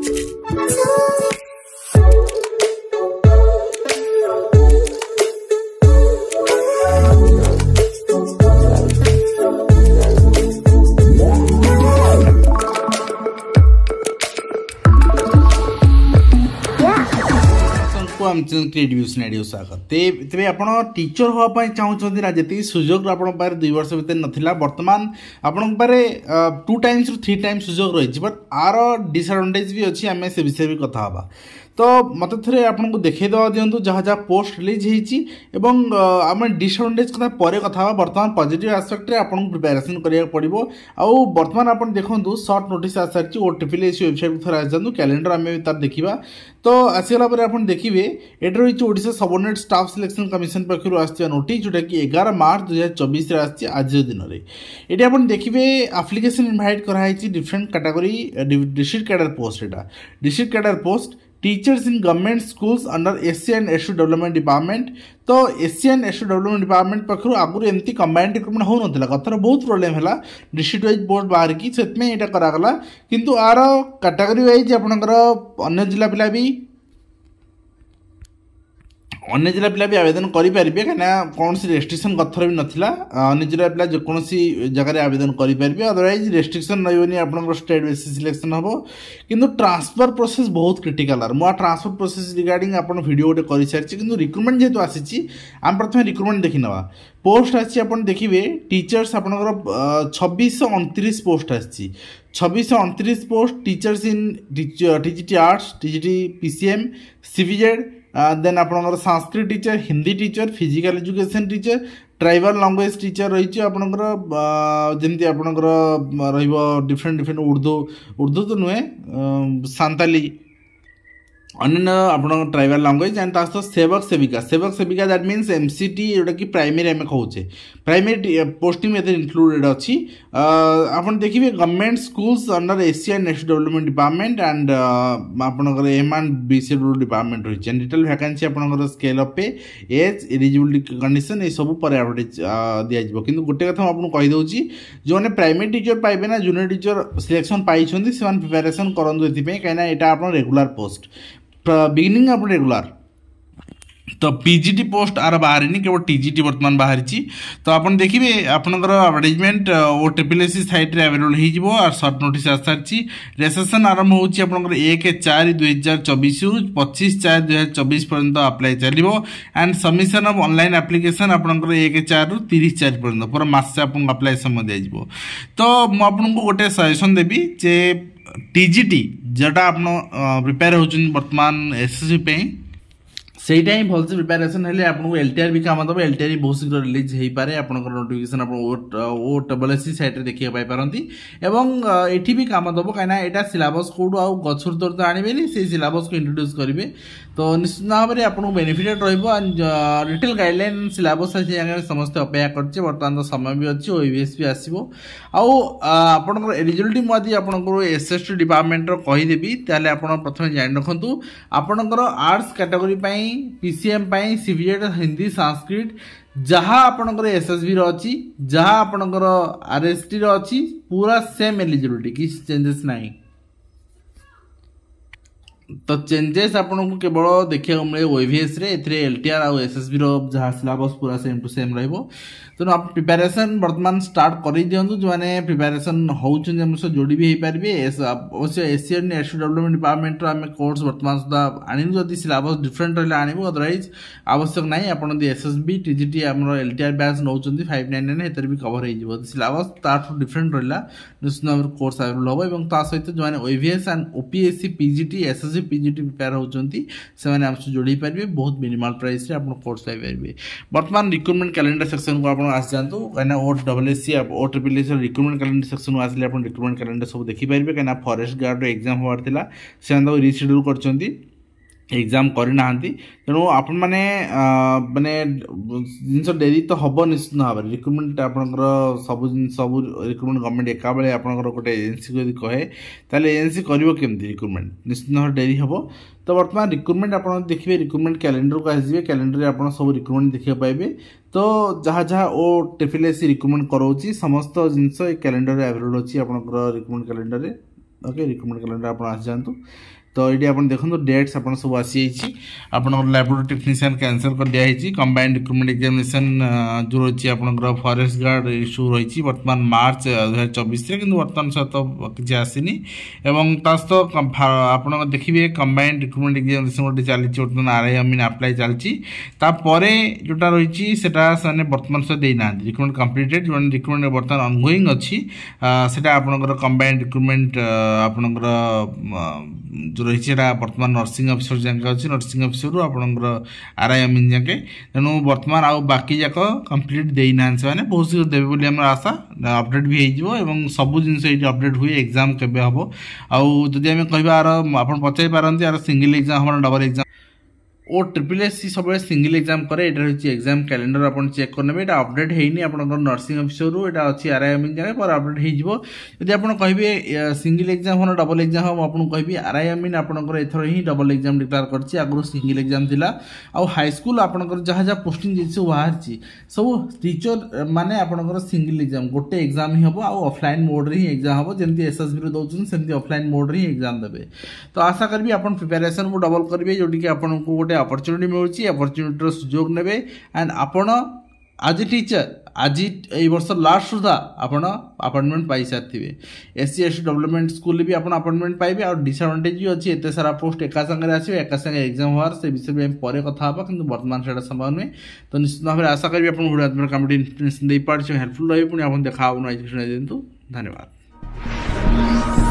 तेज आप टीचर हाँपाई चाहूँगी ना जी सुजोग आप 2 वर्ष भितर नाला बर्तमान आपण 2 टाइम्स 3 टाइम्स सुजोग रही बट आर डिसएडवांटेज भी अच्छी आम से विषय भी कथा हाँ तो मत थे आपको देखा दिंतु जहाँ जहाँ पोस्ट रिलीज होती आम डिसएडवांटेज कथा पर कथा हाँ बर्तमान पॉजिटिव एस्पेक्ट आपको प्रिपेरेसन करा पड़ो आउ बर्तमान आप देखो शॉर्ट नोटिस आस सारी OTPLSC वेबसाइट को थोड़ा आसतु कैलेंडर आम तार देखा तो आसगला आप देखिए ये रही Odisha subordinate staff selection commission पक्षर आसवा नोटिस जोटा कि 11 मार्च 2024 आज दिन में ये आप देखिए एप्लिकेशन इनवाइट कराई different category district cadre post यहाँ district cadre post teachers in government schools under SC and ST development department तो SC and ST development department पक्षर आगुरी एमती कंबाइंड रिक्रुटमेंट हो ना कथर बहुत प्रोब्लेम है डिस्ट्रिक्ट वाइज पोस्ट बाहर की से यहाँ करागला किंतु आर कैटेगरी वाइज आपंकर अन्य जिला पिला भी अन्य जिला पिला भी आवेदन करेंगे कहीं कौन सी रेस्ट्रिक्शन कथर भी नाला अन्य जिला पिला जेकोसी जगह आवेदन करेंगे अदरवाइज रेस्ट्रिक्शन रही आप स्टेट बेसिस सिलेक्शन हम किंतु ट्रांसफर प्रोसेस बहुत क्रिटिकल मुझे ट्रांसफर प्रोसेस रिगार्डिंग आप वीडियो गोटे कर सारी कि रिक्रुटमेंट जेहतु आसी आम प्रथम रिक्रुटमेंट देखी ना पोस्ट आसी देखिए टीचर्स आपंकर 2629 पोस्ट आसी 2629 post teachers in TGT arts TGT PCM CVZ then आपंकर Sanskrit teacher Hindi teacher physical education teacher tribal language teacher रही आपंकर जमी आपंकर डिफरेंट डिफरेंट उर्दू तो नुहे सांताली अन्य आप ट्राइबल लैंग्वेज एंड सेवक सेविका दैट मीन्स MCT जोटा कि प्राइमरी आम कहे प्राइमरी पोस्टिंग में इंक्लूडेड अच्छी आप देखिए government schools under SC and ST development department and आपंकर M and BC डिपार्टमेंट रही डिटेल वैकेंसी आपंकर स्केल अफ पे एज एलिजिबिलिटी कंडीशन ये सब पर एडवर्टाइज दिज्व कि गोटे कथा आपको कहीदे जो मैंने प्राइमरी टीचर पाइबे ना जूनियर टीचर सिलेक्शन पाई प्रिपेरेसन करूँ ये कहीं यहाँ आप रेगुलर पोस्ट बिगिनिंग आप रेगुलर तो PGT पोस्ट आर बाहर केवल TGT वर्तमान बाहर तो आप देखिए आपंकर एडवर्टाइजमेंट OTPLSC साइट रे अवेलेबल हो सर्ट नोटिस आस सारी रेजिस्ट्रेशन आरंभ होकर 1/4/2024 रु 25/4/2024 पर्यंत अप्लाई चलो and submission of online application आपंकर 1/4 रु 30/4 पर्यंत पूरा मास आपको अप्लाई समय दिज्व तो मुझे गोटे सजेसन देवी जे TGT जोटा आप प्रिपेयर होती वर्तमान SSC पे सहीटा ही भलसे प्रिपेरेसन हेल्ले आपको LTR भी काम दब LTR बहुत शीघ्र रिलीज हो पारे आप नोटिफिकेशन आप OTPLSC साइट देखा पारती एटी भी काम दब कहीं यहाँ सिलेबस कौटू आउ गचुर तौर तो आने से सिलेबस को इंट्रोड्यूस करेंगे तो निश्चित भाव में आपको बेनिफिटेड रिटेल गाइडलाइन सिलेबस समस्त अपेक्षा करछे बर्तमान तो समय भी अच्छी OVS भी आसो आउ एलिजिबिलिटी मुझे आपको SST डिपार्टमेंट कहीदेवी ताले आप प्रथम जान रखु आपंकर arts category PCM CVZ Hindi Sanskrit जहाँ आपंकर SSB रही जहाँ आपंकर RST रही पूरा सेम एलिजिबिलिटी किसी चेंजेस नहीं तो चेंजेस आपको केवल देखा मिले OVS रे LTR और SSB जहाँ सिलेबस पूरा सेम टू सेम रही तेणु आप प्रिपेरेसन वर्तमान स्टार्ट कर दिंतु जो मैंने प्रिपेरेसन होती जोड़ी भी हो पारे अवश्य SC and ST development department आम कोर्स वर्तमान सुधा आणु जदि सिलेबस डिफरेंट रहा आणु अदरवाइज आवश्यक ना आप SSB TGT आम LTR बैच नौ 599 भी कवर हो सिलेबस ताठू डिफरेंट रहा निश्चित भाव में कोर्स अवेलेबल हम ता सहित जो मैंने OVS and OPSC PGT SSC PGT prepare होती से आमसे जोड़ी पारे बहुत मिनिमल प्राइस आप कोर्स पाइपर वर्तमान रिक्रुटमेंट कैलेंडर सेक्शन को आप आस जातु कहीं OTPLSC रिक्रुटमेंट कैलेंडर सेक्शन आसिले आप रिक्रुटमेंट कैलेंडर सब देखिपारे कहीं फॉरेस्ट गार्ड एग्जाम होवार था से रिशेड्यूल कर एग्जाम करना तेणु आपण मैंने माने जिनस डेरी तो हम निश्चित भाव में रिक्रुटमेंट आपंकर सब रिक्रुटमेंट गवर्नमेंट एका बेले आपंकर गोटे एजेंसी को कहे ताले एजेंसी करिवो केमती रिक्रुटमेंट निश्चित भाव डेरी हम तो वर्तमान रिक्रुटमेंट आप देखिए रिक्रुटमेंट कैलेंडर को आसवे कैलेंडर आप सब रिक्रुटमेंट देखा पाइबे तो जहाँ जहाँ OTPLSC रिक्रुटमेंट कराऊँ समस्त जिनस कैलेंडर अवेलेबल अच्छी आप recruitment calendar okay recruitment calendar आप आसी जातु तो ये आप देखो डेट्स आप सब आसी आप लैबोरेटरी टेक्नीशियन कैंसल कर दिखाई कंबाइंड रिक्रुटमेंट एग्जामिनेशन जो रही है फॉरेस्ट गार्ड इश्यू रही बर्तमान मार्च 2024 कि बर्तमान सहित किसी आसनी एवं सहित आप देखिए कंबाइंड रिक्रुटमेंट एग्जामिनेशन गोटे चली बर्तमान आरआई अमीन अप्लाई चलती जोटा रही से बर्तमान सहित देना रिक्रुटमेंट कम्प्लीटेड जो रिक्रुटमेंट बर्तमान ऑनगोइंग अच्छी से आपंकर कंबाइंड रिक्रुटमेंट आपंकर जो रही बर्तमान नर्सिंग अफिसर जाके अच्छी नर्सिंग अफिसर रू आपंकर आरआई अमीन जाके तेणु बर्तमान आउ बाकी जाक कम्प्लीट देना से बहुत शीघ्र देवे बोली आम आशा अपडेट भी हो सब जिन अपडेट हुए एग्जाम केबे हम आदि आम कह आप पचारि पारती यार सिंगल एग्जाम हम डबल एग्जाम ओ ट्रिपल एस सब सिंगल एग्जाम करे ये हूँ एग्जाम कैलेंडर आप चेक करने ये अपडेट होनी आप नर्सिंग अफिसर रू यहाँ अच्छी आरआई अमीन जगह पर अपडेट होदी आप कहे सिंगल एग्जाम हम डबल एग्जाम हम आपको कहि आरआई अमीन आपंकर एथर ही डबल एग्जाम डिक्लेयर कर आगुरी सिंगल एग्जाम था आउ हाईस्कल आपंकर जहाँ जहाँ पोस्टिंग सब बाहरी सब टीचर माने आपंकर सिंगल एग्जाम गोटे एग्जाम ही हम आउ ऑफलाइन मोड रे ही एग्जाम हम जमी एसएसबी दौरान सेमती ऑफलाइन मोड रे ही एग्जाम देवे तो आशा करी आप प्रिपेरेसन को डबल करेंगे जोटि आपको गोटे अपॉर्चुनिटी मिलूँ अपॉर्चुनिटी सुजोग नेबे एंड आपण आज टीचर आज ये वर्ष लास्ट सुधा आपण अपॉइंटमेंट पाई सारी एससी एसटी डेवलपमेंट स्कूल भी आप अपॉइंटमेंट पाइबे और डिसएडवांटेज भी अच्छी एत सारा पोस्ट एका संगे आसो एका संगे एग्जाम होवार से विषय में पर कथा कि बर्तमान से संभव नुहे तो निश्चित भाव में आशा करी वीडियो कम्पिटेटिव इन्फॉर्मेशन दे पार्टी हेल्पफुल रही पुणी आप देखा दिंतु धन्यवाद।